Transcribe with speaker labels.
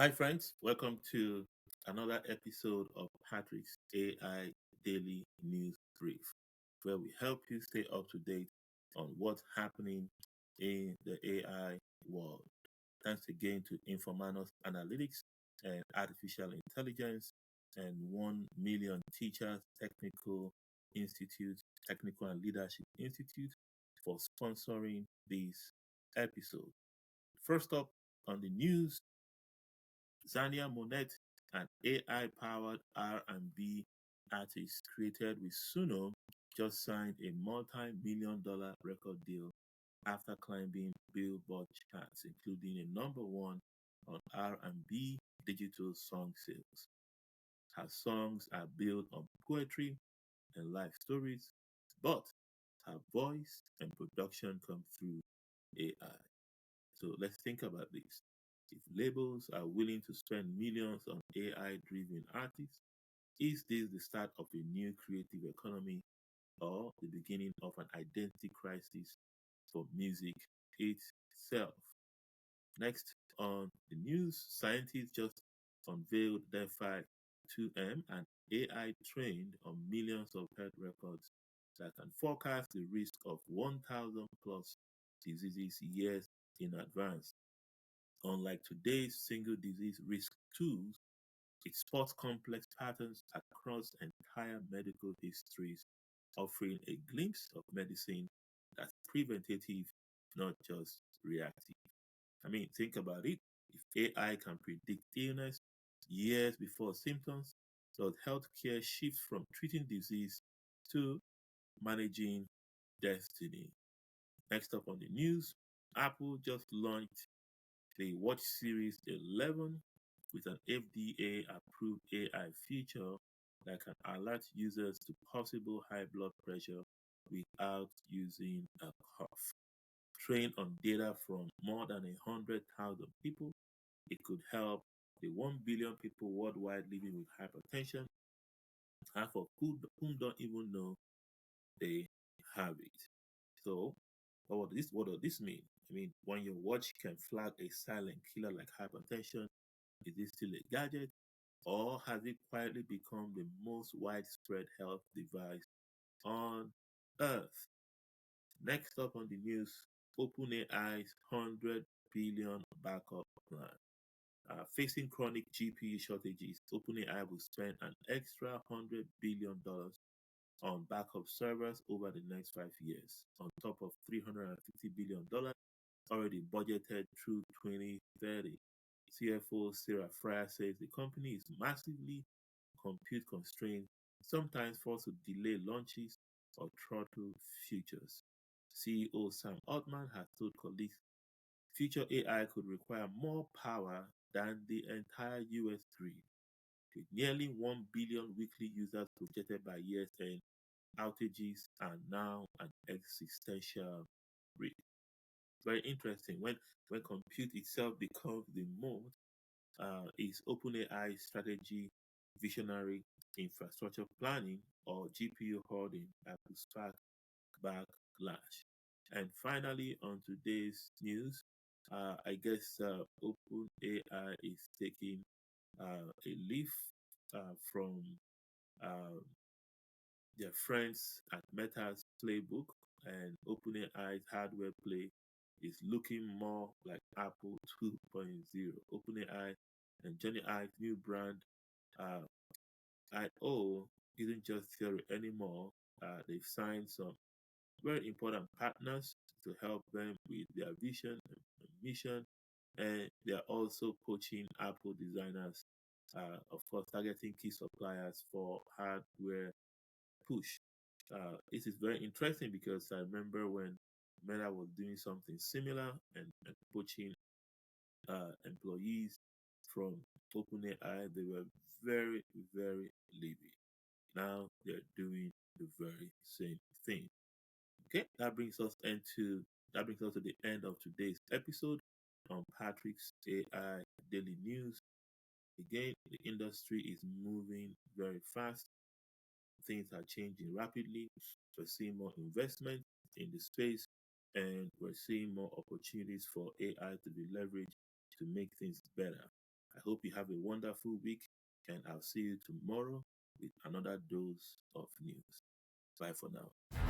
Speaker 1: Hi, friends. Welcome to another episode of Patrick's AI Daily News Brief, where we help you stay up to date on what's happening in the AI world. Thanks again to Informanos Analytics and Artificial Intelligence and 1 Million Teachers Technical and Leadership Institute for sponsoring this episode. First up on the news, Zania Monet, an AI-powered R&B artist created with Suno, just signed a multi-million-dollar record deal after climbing Billboard charts, including a number one on R&B digital song sales. Her songs are built on poetry and life stories, but her voice and production come through AI. So let's think about this. If labels are willing to spend millions on AI driven artists, is this the start of a new creative economy or the beginning of an identity crisis for music itself? Next on the news, scientists just unveiled DeFi 2M, an AI trained on millions of health records that can forecast the risk of 1,000 plus diseases years in advance. Unlike today's single disease risk tools, it spots complex patterns across entire medical histories, offering a glimpse of medicine that's preventative, not just reactive. I mean, think about it. If AI can predict illness years before symptoms, does healthcare shift from treating disease to managing destiny? Next up on the news, Apple just launched the Watch Series 11 with an FDA-approved AI feature that can alert users to possible high blood pressure without using a cuff. Trained on data from more than 100,000 people, it could help the 1 billion people worldwide living with hypertension, half of whom don't even know they have it. So, what does this mean? I mean, when your watch can flag a silent killer like hypertension, is it still a gadget, or has it quietly become the most widespread health device on Earth? Next up on the news, OpenAI's 100 billion backup plan. Facing chronic GPU shortages, OpenAI will spend an extra $100 billion on backup servers over the next 5 years, on top of $350 billion already budgeted through 2030. CFO Sarah Fryer says the company is massively compute constrained, sometimes forced to delay launches or throttle futures. CEO Sam Altman has told colleagues future AI could require more power than the entire US grid. With nearly 1 billion weekly users projected by year's end, outages are now an existential risk. Very interesting. When compute itself becomes the mode, is OpenAI strategy visionary infrastructure planning or GPU hoarding that will spark backlash? And finally, on today's news, I guess OpenAI is taking a leaf from uh, their friends at Meta's playbook, and OpenAI's hardware play is looking more like Apple 2.0. OpenAI and Johnny Ive's new brand, uh, IO, isn't just theory anymore. They've signed some very important partners to help them with their vision and mission, and they are also coaching Apple designers, of course, targeting key suppliers for hardware push. This is very interesting because I remember when Meta was doing something similar and poaching employees from OpenAI, they were very, very livid. Now they're doing the very same thing. Okay, that brings us to the end of today's episode on Patrick's AI Daily News. Again, the industry is moving very fast. Things are changing rapidly. We're seeing more investment in the space, and we're seeing more opportunities for AI to be leveraged to make things better. I hope you have a wonderful week, and I'll see you tomorrow with another dose of news. Bye for now.